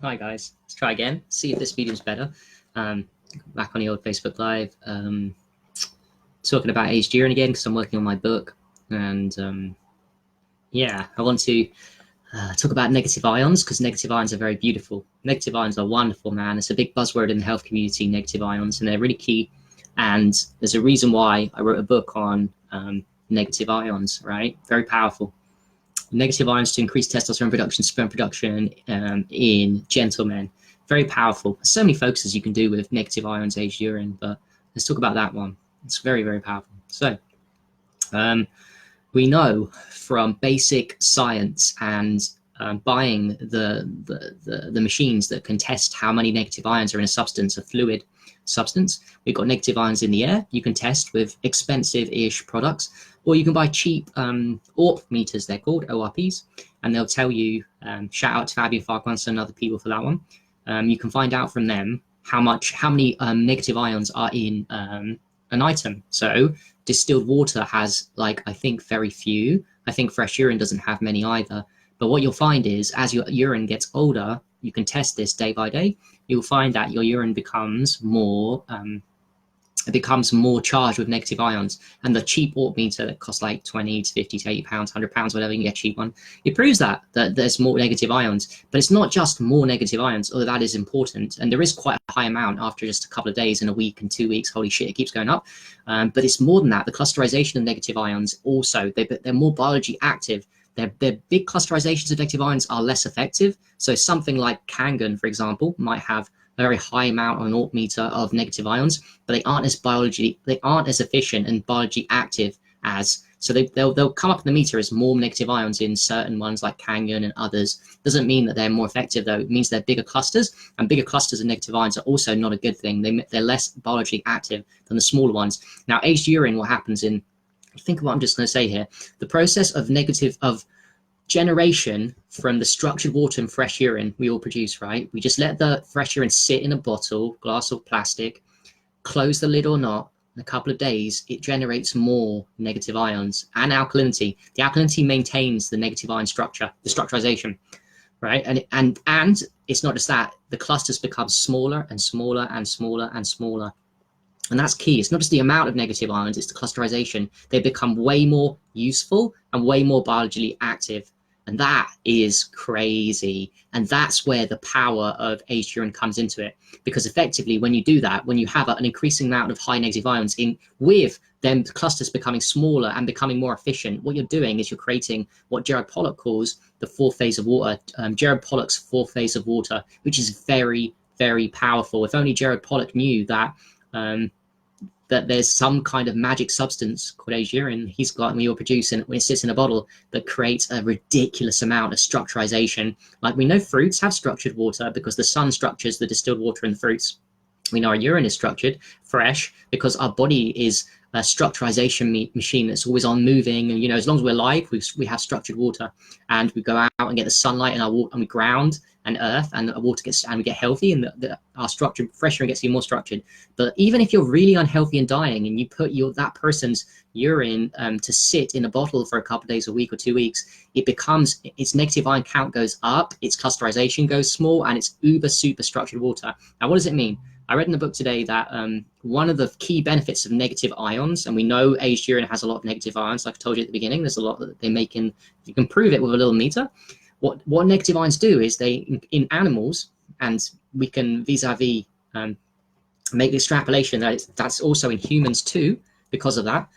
Hi guys, let's try again. See if this medium's better. Back on the old Facebook Live, talking about aged urine again because I'm working on my book, and yeah, I want to talk about negative ions because negative ions are very beautiful. Negative ions are wonderful, man. It's a big buzzword in the health community, negative ions, and they're really key. And there's a reason why I wrote a book on negative ions, right? Very powerful. Negative ions to increase testosterone production, sperm production in gentlemen. Very powerful. So many focuses you can do with negative ions, aged urine, but let's talk about that one. It's very, very powerful. So we know from basic science and buying the machines that can test how many negative ions are in a substance, a fluid substance. We've got negative ions in the air. You can test with expensive-ish products, or you can buy cheap ORP meters, they're called, ORPs, and they'll tell you, shout out to Fabio Farquanson and other people for that one. You can find out from them how many negative ions are in an item. So distilled water has, like, I think very few. I think fresh urine doesn't have many either. But what you'll find is as your urine gets older, you can test this day by day, you'll find that your urine becomes more charged with negative ions. And the cheap ORP meter that costs like 20 to 50 to 80 pounds, 100 pounds, whatever, you can get a cheap one. It proves that there's more negative ions, but it's not just more negative ions, although that is important. And there is quite a high amount after just a couple of days and a week and 2 weeks. Holy shit, it keeps going up. But it's more than that. The clusterization of negative ions also, they're more biology active. Their big clusterizations of negative ions are less effective. So something like Kangen, for example, might have a very high amount on an ORP meter of negative ions, but they aren't as efficient and biology active as. So they'll come up in the meter as more negative ions in certain ones like Kangen and others. Doesn't mean that they're more effective though. It means they're bigger clusters, and bigger clusters of negative ions are also not a good thing. They're less biologically active than the smaller ones. Now, aged urine, what happens in, think of what I'm just going to say here. The process of generation from the structured water and fresh urine we all produce, right? We just let the fresh urine sit in a bottle, glass or plastic, close the lid or not. In a couple of days, it generates more negative ions and alkalinity. The alkalinity maintains the negative ion structure, the structurization, right? And it's not just that, the clusters become smaller and smaller and smaller and smaller. And that's key. It's not just the amount of negative ions, it's the clusterization. They become way more useful and way more biologically active. And that is crazy. And that's where the power of aged urine comes into it. Because effectively, when you do that, when you have an increasing amount of high negative ions in with them clusters becoming smaller and becoming more efficient, what you're doing is you're creating what Jared Pollock calls the fourth phase of water, Jared Pollock's fourth phase of water, which is very, very powerful. If only Jared Pollock knew that that there's some kind of magic substance called aged urine he's got, and we all produce, and when it sits in a bottle, that creates a ridiculous amount of structurization. Like, we know fruits have structured water because the sun structures the distilled water in the fruits. We know our urine is structured, fresh, because our body is a structurization machine that's always on moving. And, you know, as long as we're alive, we have structured water, and we go out and get the sunlight in our water, and we ground and earth, and the water gets, and we get healthy, and our structured fresh urine gets even more structured. But even if you're really unhealthy and dying, and you put that person's urine to sit in a bottle for a couple of days, a week or 2 weeks, it becomes, its negative ion count goes up, its clusterization goes small, and it's uber super structured water. Now, what does it mean? I read in the book today that one of the key benefits of negative ions, and we know aged urine has a lot of negative ions, like I told you at the beginning, there's a lot that they make in, you can prove it with a little meter. What negative ions do is they, in animals, and we can vis-a-vis make the extrapolation that that's also in humans too, because of that.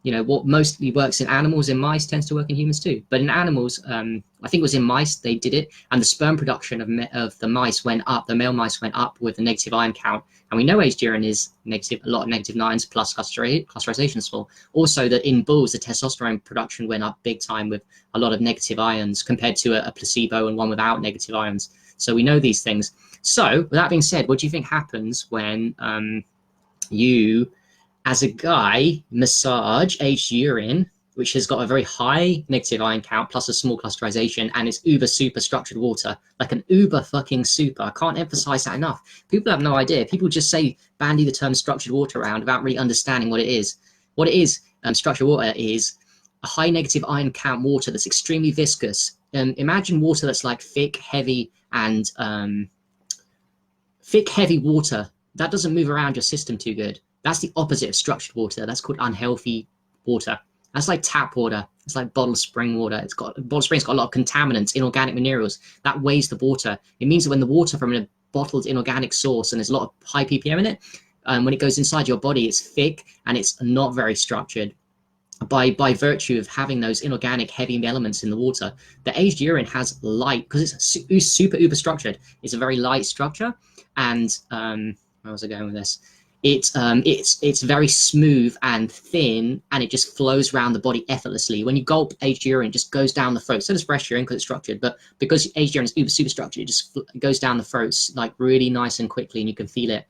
You know, what mostly works in animals, in mice, tends to work in humans too. But in animals, I think it was in mice they did it, and the sperm production of the mice went up, the male mice went up with the negative ion count. And we know aged urine is negative, a lot of negative ions plus clusterization is full. Also, that in bulls, the testosterone production went up big time with a lot of negative ions compared to a placebo and one without negative ions. So we know these things. So with that being said, what do you think happens when you, as a guy, massage aged urine, which has got a very high negative ion count plus a small clusterization, and it's uber super structured water, like an uber fucking super. I can't emphasize that enough. People have no idea. People just bandy the term structured water around without really understanding what it is. What it is, structured water is a high negative ion count water that's extremely viscous, imagine water that's like thick, heavy, and thick, heavy water that doesn't move around your system too good. That's the opposite of structured water. That's called unhealthy water. That's like tap water. It's like bottled spring water. Bottled spring's got a lot of contaminants, inorganic minerals. That weighs the water. It means that when the water from a bottled inorganic source and there's a lot of high ppm in it, when it goes inside your body, it's thick and it's not very structured. By virtue of having those inorganic heavy elements in the water, the aged urine has light, because it's super uber structured. It's a very light structure, and where was I going with this? It's very smooth and thin, and it just flows around the body effortlessly. When you gulp aged urine, it just goes down the throat. So does fresh urine because it's structured, but because aged urine is super structured, it just goes down the throat like really nice and quickly, and you can feel it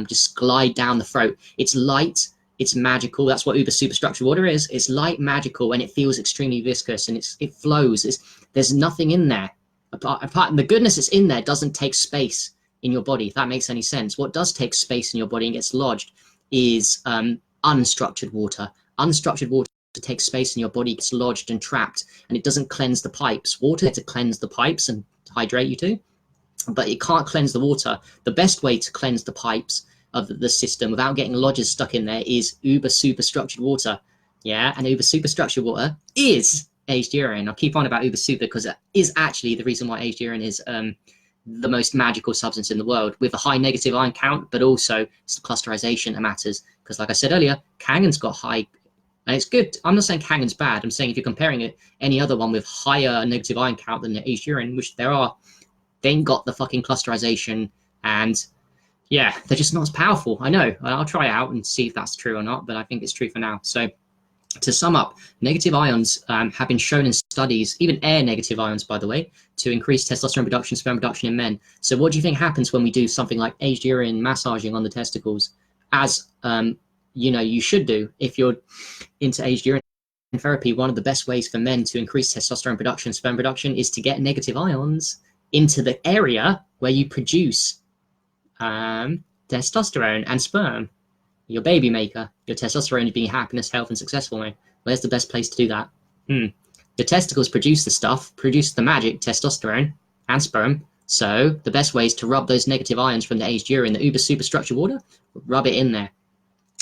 just glide down the throat. It's light. It's magical. That's what super structured water is. It's light, magical, and it feels extremely viscous, and it flows. There's nothing in there. Apart, the goodness that's in there doesn't take space in your body, if that makes any sense. What does take space in your body and gets lodged is unstructured water. Unstructured water takes space in your body, gets lodged and trapped, and it doesn't cleanse the pipes. Water to cleanse the pipes and hydrate you too, but it can't cleanse the water. The best way to cleanse the pipes of the system without getting lodges stuck in there is super structured water. Yeah, and uber super structured water is aged urine. I'll keep on about uber super because it is actually the reason why aged urine is the most magical substance in the world, with a high negative ion count, but also it's the clusterization that matters. Because like I said earlier, Kangen's got high, and it's good. I'm not saying Kangen's bad. I'm saying if you're comparing it any other one with higher negative ion count than the aged urine, which there are, they ain't got the fucking clusterization, and yeah, they're just not as powerful. I know. I'll try it out and see if that's true or not, but I think it's true for now. So to sum up, negative ions have been shown in studies, even air negative ions, by the way, to increase testosterone production, sperm production in men. So what do you think happens when we do something like aged urine massaging on the testicles, as you should do if you're into aged urine therapy? One of the best ways for men to increase testosterone production, sperm production, is to get negative ions into the area where you produce testosterone and sperm, your baby maker. Your testosterone is being happiness, health, and successful, mate. Where's the best place to do that? The testicles produce the stuff, produce the magic testosterone and sperm. So the best way is to rub those negative ions from the aged urine, the uber super structured water, rub it in there,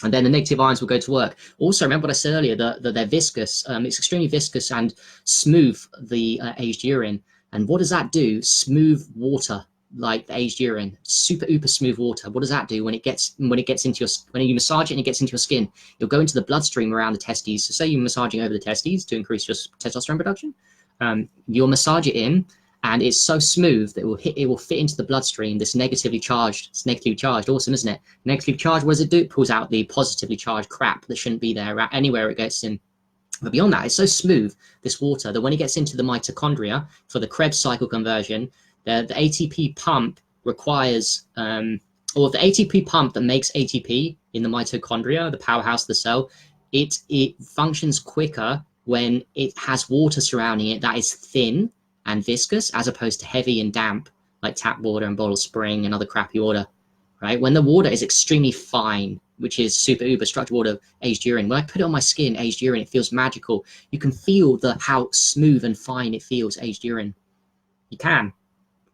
and then the negative ions will go to work. Also, remember what I said earlier, that they're viscous. It's extremely viscous and smooth, the aged urine. And what does that do? Smooth water, like the aged urine, super uber smooth water. What does that do when it gets into your, when you massage it and it gets into your skin? It'll go into the bloodstream around the testes. So say you're massaging over the testes to increase your testosterone production. You'll massage it in, and it's so smooth that it will fit into the bloodstream. It's negatively charged. Awesome, isn't it? Negatively charged. What does it do? It pulls out the positively charged crap that shouldn't be there anywhere it gets in. But beyond that, it's so smooth, this water, that when it gets into the mitochondria for the Krebs cycle conversion, the ATP pump requires, or the ATP pump that makes ATP in the mitochondria, the powerhouse of the cell, it functions quicker when it has water surrounding it that is thin and viscous, as opposed to heavy and damp like tap water and bottled spring and other crappy water, right? When the water is extremely fine, which is super uber structured water, aged urine, when I put it on my skin, aged urine, it feels magical. You can feel how smooth and fine it feels, aged urine. You can.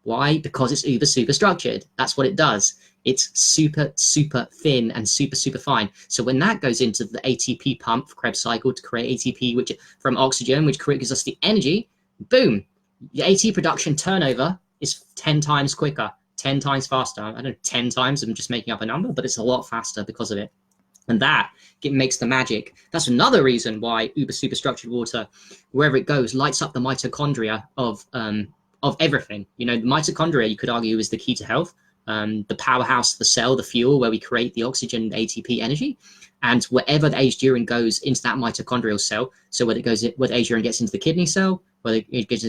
Why? Because it's uber super structured. That's what it does. It's super thin and super fine. So when that goes into the ATP pump for Krebs cycle to create ATP, which from oxygen, which gives us the energy, boom, the ATP production turnover is 10 times quicker, 10 times faster. I don't know, 10 times, I'm just making up a number, but it's a lot faster because of it. And that makes the magic. That's another reason why uber super structured water, wherever it goes, lights up the mitochondria of everything. The mitochondria, you could argue, is the key to health, the powerhouse of the cell, the fuel where we create the oxygen, the ATP energy. And wherever the aged urine goes into that mitochondrial cell, so whether aged urine gets into the kidney cell, whether it gets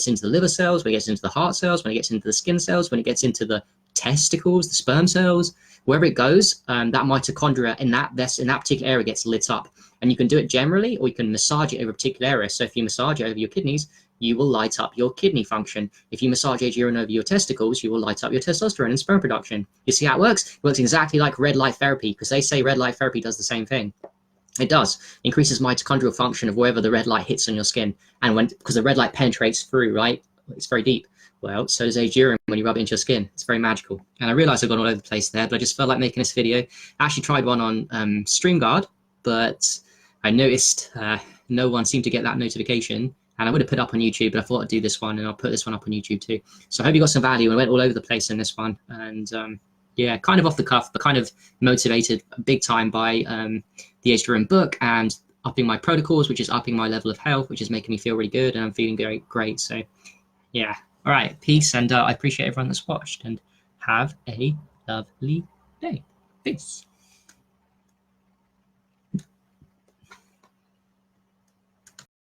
into the liver cells, when it gets into the heart cells, when it gets into the skin cells, when it gets into the testicles, the sperm cells, wherever it goes, that mitochondria in that particular area gets lit up. And you can do it generally, or you can massage it over a particular area. So if you massage it over your kidneys, you will light up your kidney function. If you massage aged urine over your testicles, you will light up your testosterone and sperm production. You see how it works? It works exactly like red light therapy, because they say red light therapy does the same thing. It does. Increases mitochondrial function of wherever the red light hits on your skin. And because the red light penetrates through, right? It's very deep. Well, so does ization when you rub it into your skin. It's very magical. And I realized I've gone all over the place there, but I just felt like making this video. I actually tried one on StreamGuard, but I noticed no one seemed to get that notification. And I would have put it up on YouTube, but I thought I'd do this one, and I'll put this one up on YouTube too. So I hope you got some value, and I went all over the place in this one. And yeah, kind of off the cuff, but kind of motivated big time by the ization book and upping my protocols, which is upping my level of health, which is making me feel really good, and I'm feeling very great. So yeah, all right, peace, and I appreciate everyone that's watched, and have a lovely day. Peace.